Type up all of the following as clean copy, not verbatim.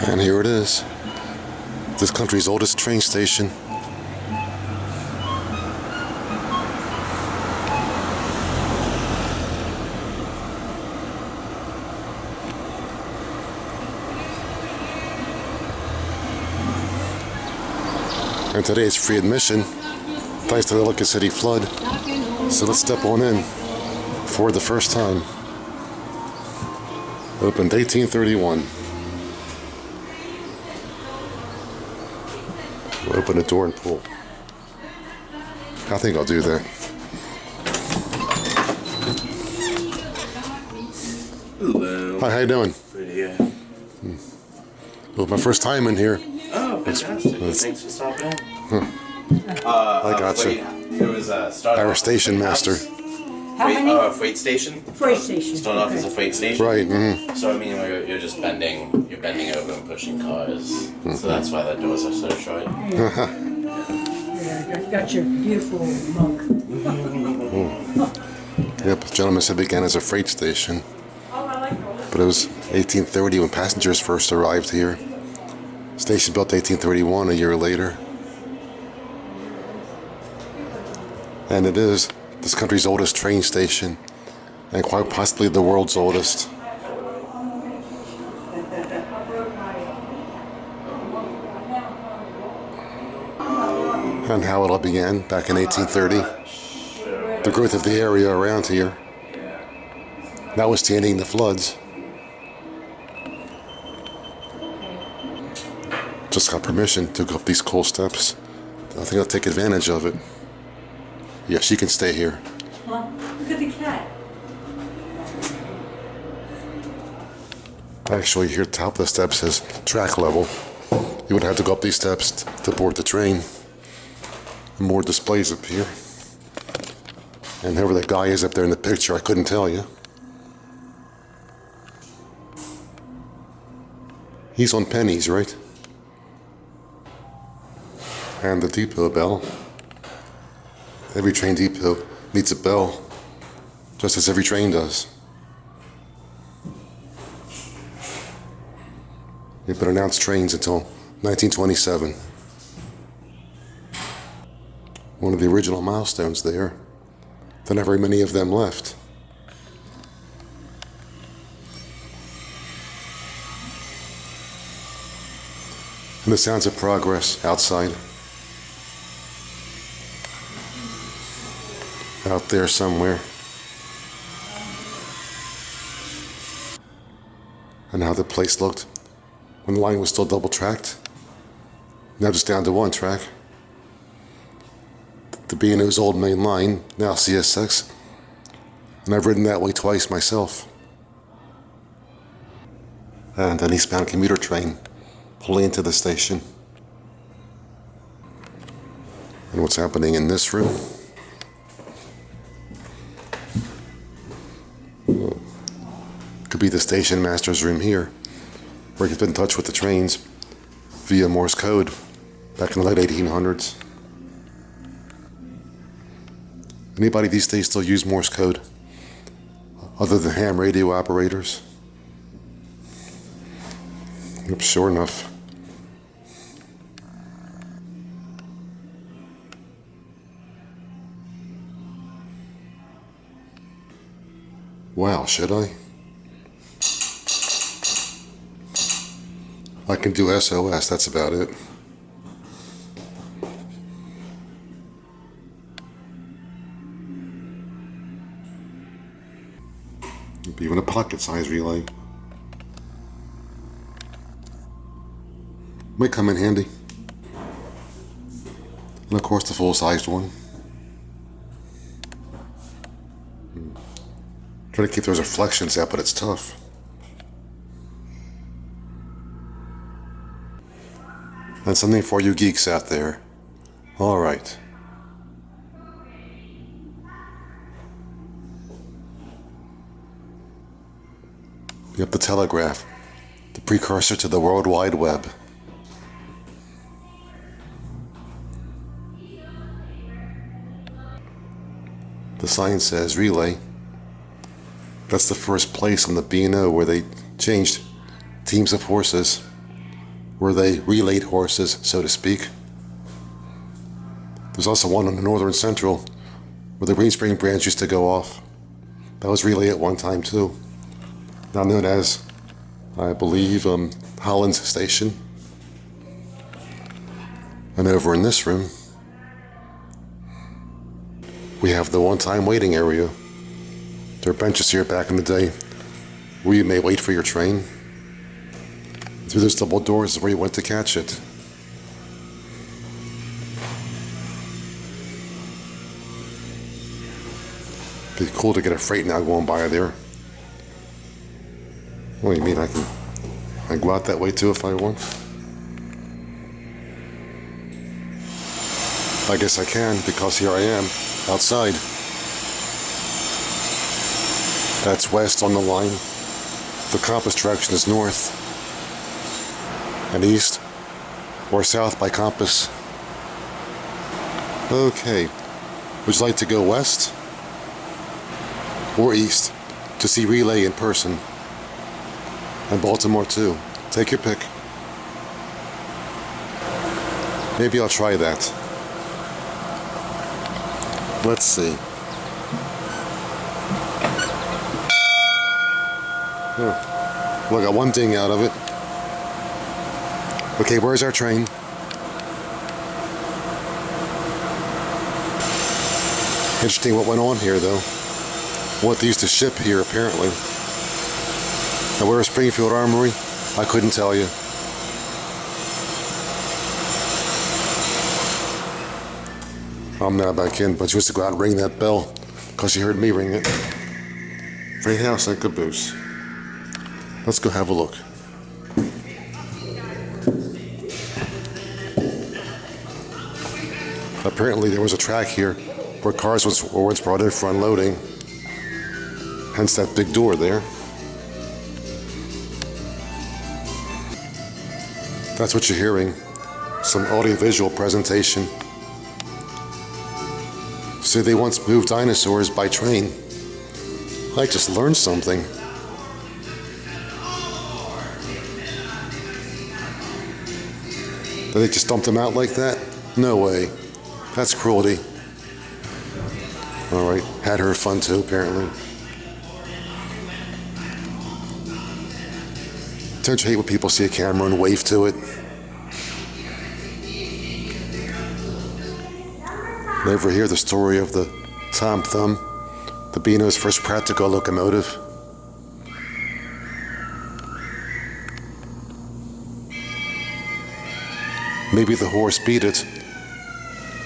And here it is, this country's oldest train station. And today it's free admission, thanks to the Ellicott City flood. So let's step on in for the first time. Opened 1831. We'll open the door and pull. I think I'll do that. Hello. Hi, how you doing? Pretty good. Well, my first time in here. Oh, fantastic. Thanks for stopping in. I got you. It was Our station master. How many? Freight station? Freight station. Started off as a freight station. Right. Mm-hmm. So I mean, you're just bending over and pushing cars. Mm-hmm. So that's why the doors are so short. Yeah, got your beautiful mug. Yep, the gentleman said it began as a freight station. But it was 1830 when passengers first arrived here. Station built 1831, a year later. And it is this country's oldest train station, and quite possibly the world's oldest. And how it all began back in 1830. The growth of the area around here, notwithstanding the floods. Just got permission to go up these cool steps. I think I'll take advantage of it. Yeah, she can stay here. Huh? Look at the cat. Actually, here at the top of the steps says track level. You would have to go up these steps to board the train. More displays up here. And whoever that guy is up there in the picture, I couldn't tell you. He's on pennies, right? And the depot bell. Every train depot needs a bell, just as every train does. They've been announced trains until 1927. One of the original milestones there. There are not very many of them left. And the sounds of progress outside. Out there somewhere. And how the place looked when the line was still double tracked. Now just down to one track. The B&O's old main line, now CSX. And I've ridden that way twice myself. And an eastbound commuter train pulling into the station. And what's happening in this room? Could be the station master's room here, where he gets in touch with the trains via Morse code back in the late 1800s. Anybody these days still use Morse code other than ham radio operators? Yep, sure enough. Wow, should I? I can do SOS, that's about it. Even a pocket-sized relay. Might come in handy. And of course the full-sized one. Try to keep those reflections out, but it's tough. And something for you geeks out there. All right. You have the Telegraph, the precursor to the World Wide Web. The sign says relay. That's the first place on the B&O where they changed teams of horses where they relayed horses, so to speak. There's also one on the Northern Central where the Green Spring branch used to go off. That was relay at one time too. Now known as, I believe, Holland's Station. And over in this room, we have the one-time waiting area. There are benches here back in the day where you may wait for your train. Through those double doors is where you went to catch it. Be cool to get a freight now going by there. What do you mean I can go out that way too if I want? I guess I can, because here I am, outside. That's west on the line. The compass direction is north. And east, or south by compass. Okay, would you like to go west or east to see relay in person? And Baltimore too. Take your pick. Maybe I'll try that. Let's see. Oh, well, I got one ding out of it. Okay, where's our train? Interesting what went on here, though. What they used to ship here, apparently. Now, where is Springfield Armory? I couldn't tell you. I'm now back in, but she used to go out and ring that bell because she heard me ring it. Freight house and caboose. Let's go have a look. Apparently there was a track here where cars were once brought in for unloading. Hence that big door there. That's what you're hearing. Some audiovisual presentation. So they once moved dinosaurs by train. I just learned something. Did they just dump them out like that? No way. That's cruelty. Alright, had her fun too, apparently. Don't you hate when people see a camera and wave to it? Ever hear the story of the Tom Thumb, the Beano's first practical locomotive? Maybe the horse beat it,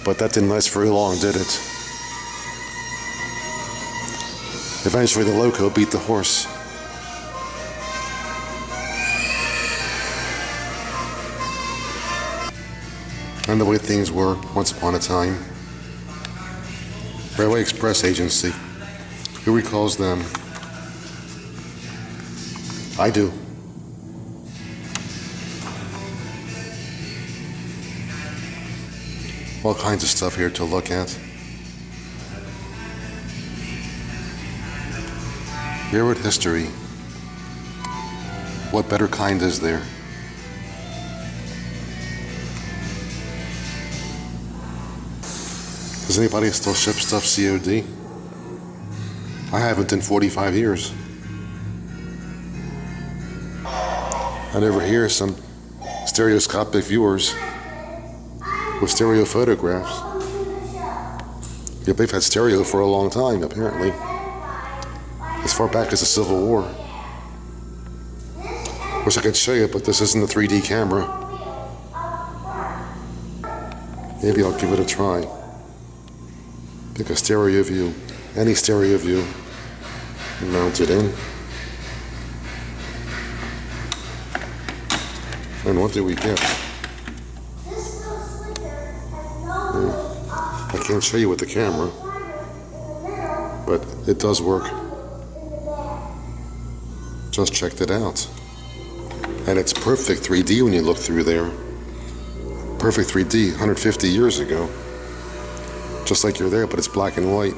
but that didn't last very long, did it? Eventually the loco beat the horse. And the way things were once upon a time. Railway Express Agency. Who recalls them? I do. All kinds of stuff here to look at. Railroad history. What better kind is there? Does anybody still ship stuff COD? I haven't in 45 years. And over here, some stereoscopic viewers with stereo photographs. Yeah, they've had stereo for a long time, apparently. As far back as the Civil War. Wish I could show you, but this isn't a 3D camera. Maybe I'll give it a try. Pick a stereo view, any stereo view, and mount it in. And what do we get? I can't show you with the camera, but it does work. Just checked it out. And it's perfect 3D when you look through there. Perfect 3D 150 years ago. Just like you're there, but it's black and white.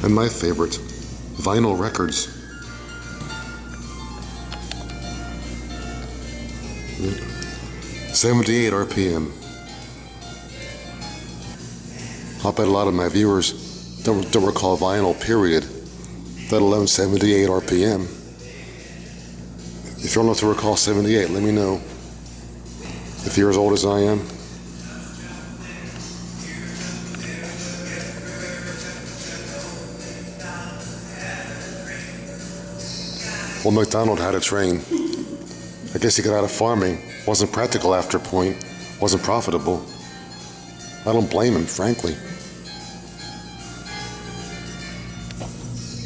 And my favorite, vinyl records. 78 RPM. I'll bet a lot of my viewers don't recall vinyl, period, let alone 78 RPM. If you're old enough to recall 78, let me know. If you're as old as I am. Well, McDonald had a train. I guess he got out of farming. Wasn't practical after a point. Wasn't profitable. I don't blame him, frankly.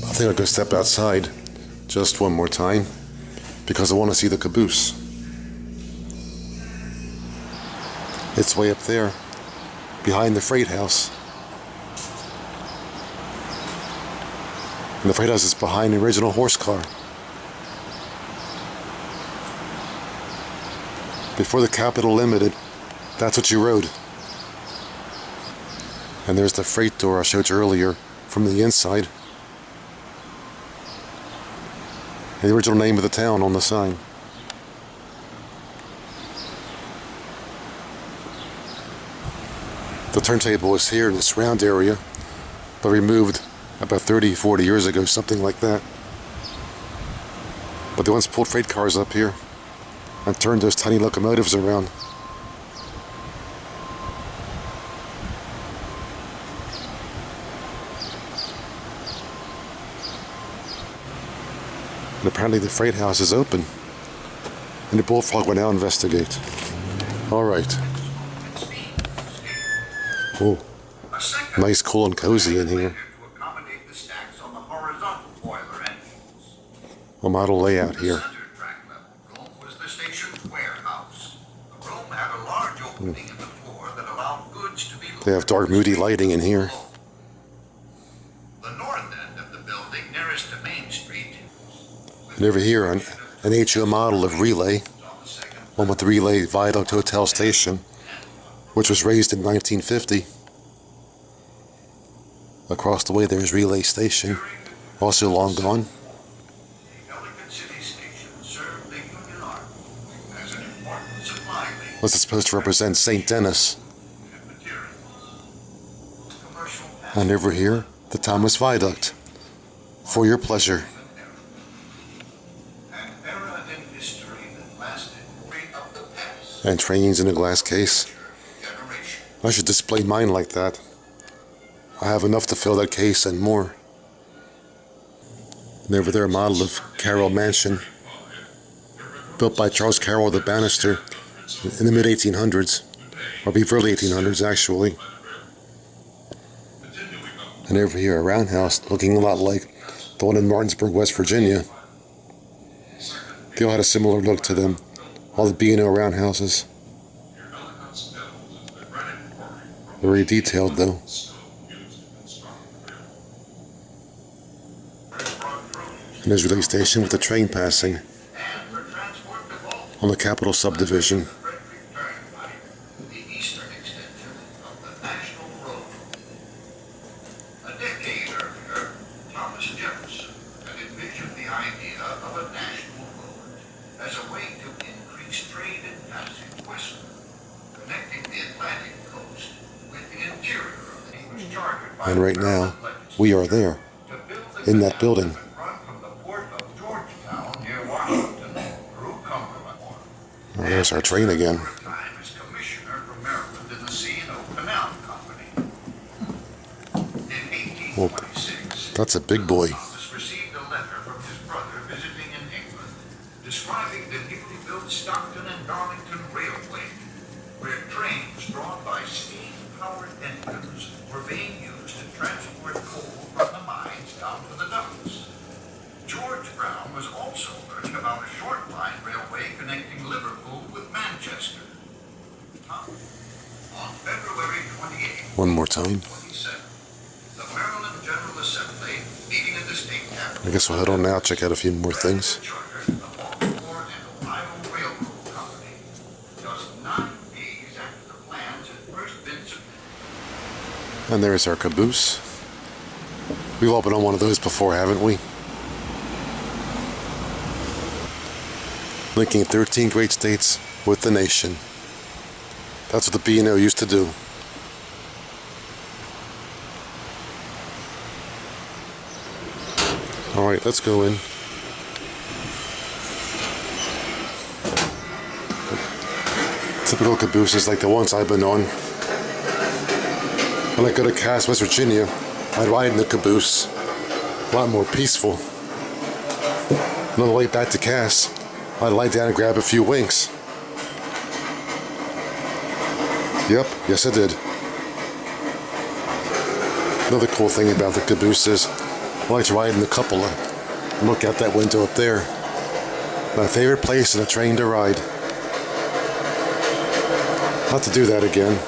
I think I'll go step outside just one more time because I want to see the caboose. It's way up there, behind the freight house. And the freight house is behind the original horse car. Before the Capital Limited, that's what you rode. And there's the freight door I showed you earlier from the inside. And the original name of the town on the sign. The turntable is here in this round area, but removed about 30, 40 years ago, something like that. But they once pulled freight cars up here and turned those tiny locomotives around. And apparently the freight house is open. And the bullfrog will now investigate. All right. Oh, nice, cool, and cozy in here. A model layout here. They have dark, moody lighting in here. The north end of the building nearest to Main Street. And over here, an HO model of Relay, one with the Relay Viaduct Hotel Station, which was raised in 1950. Across the way there's Relay Station, also long gone. Ellicott City station served the Union Army as an important supply link. What's it supposed to represent? St. Denis. And materials. Commercial And over here, the Thomas Viaduct. For your pleasure. an era in history that lasted right up the past And trains in a glass case. generation. I should display mine like that. I have enough to fill that case and more. And over there, a model of Carroll Mansion, built by Charles Carroll the Bannister in the mid-1800s, or before the 1800s actually. And over here, a roundhouse looking a lot like the one in Martinsburg, West Virginia. They all had a similar look to them, all the B&O roundhouses. Very detailed though. And there's Relay Station with the train passing on the Capitol subdivision. The eastern extension of the National Road. A decade earlier, Thomas Jefferson had envisioned the idea of a national road as a way to increase trade and passage westward, connecting the Atlantic coast with the interior of the English chartered by And right now, we are there, to build the in that canal building. that run from the port of Georgetown near Washington through Cumberland. Oh, there's our train again. For a time as commissioner for Maryland in the C&O Canal Company. In 1826, That's a big boy. Thomas received a letter from his brother visiting in England, describing the newly built Stockton and Darlington Railway, where trains drawn by steam-powered engines were being used to transport coal from the mines down to the docks. George Brown was also learning about a short line railway connecting Liverpool with Manchester. On February 28, One more time. 27, the Maryland General Assembly, meeting in the state capitol, I guess we'll head on now, check out a few more things. chartered the Baltimore and Ohio Railroad Company, just 9 days after the plans had first been submitted. And there's our caboose. We've all been on one of those before, haven't we? Linking 13 great states with the nation. That's what the B&O used to do. Alright, let's go in. Typical cabooses like the ones I've been on. When I go to Cass, West Virginia, I'd ride in the caboose. A lot more peaceful. And on the way back to Cass, I'd lie down and grab a few winks. Yep, yes I did. Another cool thing about the caboose is I like to ride in the cupola and look out that window up there. My favorite place in a train to ride. I'll have to do that again.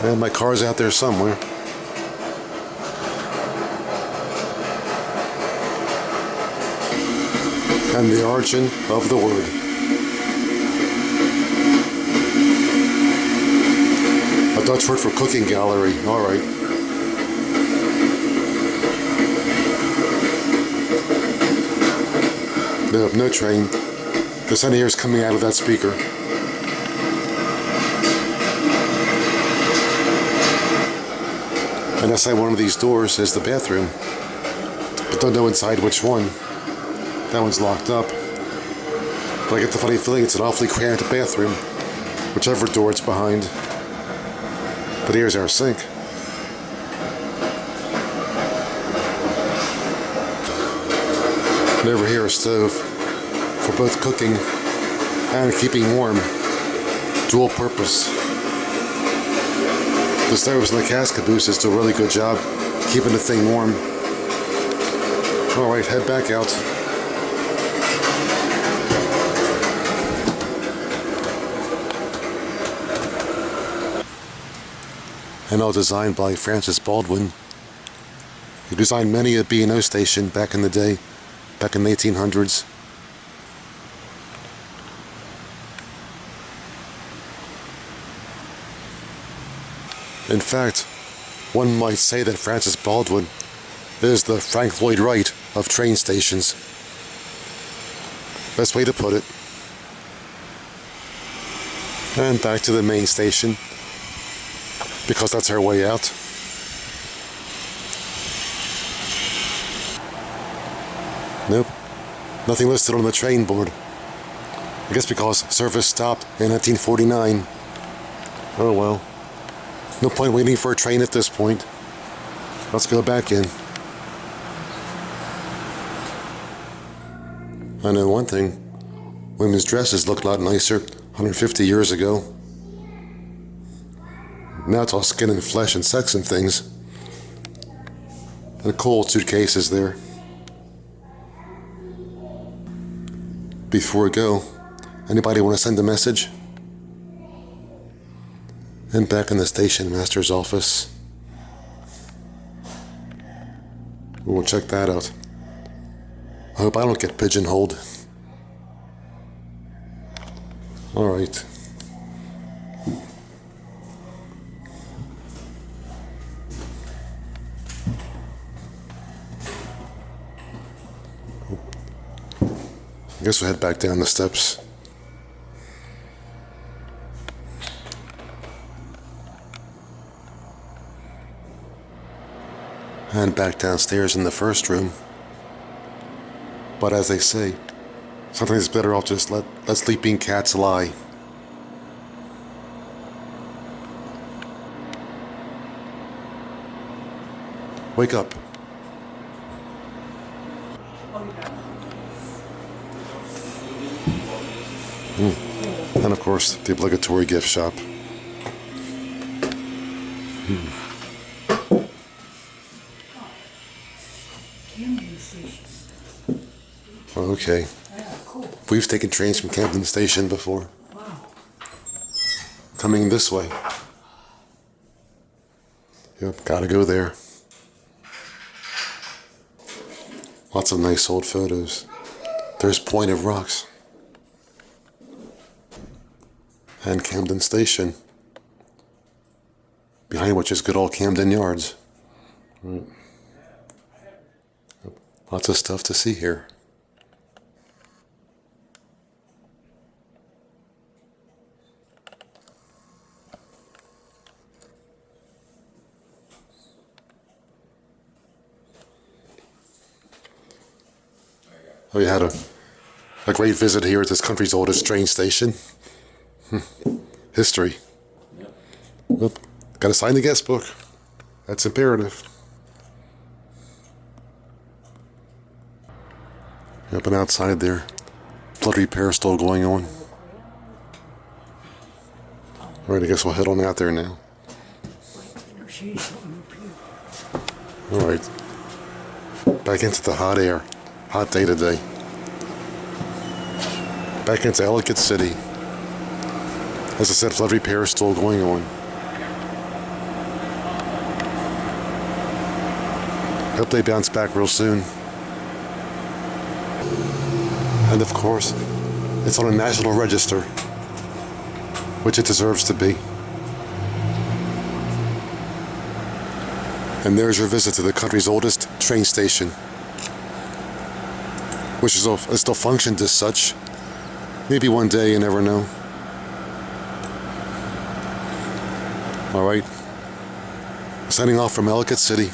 And my car's out there somewhere. And the origin of the word. A Dutch word for cooking gallery. All right. Nope, no train. The sound here is coming out of that speaker. And outside one of these doors is the bathroom. But don't know inside which one. That one's locked up. But I get the funny feeling it's an awfully cramped bathroom, whichever door it's behind. But here's our sink. And over here a stove for both cooking and keeping warm. Dual purpose. The stoves in the Cass cabooses do a really good job keeping the thing warm. Alright, head back out. And all designed by Francis Baldwin. He designed many a B&O station back in the day, back in the 1800s. In fact, one might say that Francis Baldwin is the Frank Lloyd Wright of train stations. Best way to put it. And back to the main station, because that's our way out. Nope, nothing listed on the train board. I guess because service stopped in 1949. Oh well. No point waiting for a train at this point. Let's go back in. I know one thing. Women's dresses looked a lot nicer 150 years ago. Now it's all skin and flesh and sex and things. And a cold suitcase is there. Before we go, anybody want to send a message? And back in the station master's office. We'll check that out. I hope I don't get pigeonholed. Alright. I guess we'll head back down the steps. And back downstairs in the first room. But as they say, sometimes it's better off just let sleeping cats lie. Wake up. And of course, the obligatory gift shop. Okay. We've taken trains from Camden Station before. Wow. Coming this way. Yep, gotta go there. Lots of nice old photos. There's Point of Rocks. And Camden Station. Behind which is good old Camden Yards. Right. Lots of stuff to see here. We had a great visit here at this country's oldest train station. History. Well, gotta sign the guest book. That's imperative. Up and outside there, flood repair still going on. Alright, I guess we'll head on out there now. Alright. Back into the hot air. Hot day today. Back into Ellicott City. As I said, flood repair is still going on. Hope they bounce back real soon. And of course, it's on a national register, which it deserves to be. And there's your visit to the country's oldest train station, which is still functioned as such. Maybe one day, you never know. All right. Signing off from Ellicott City.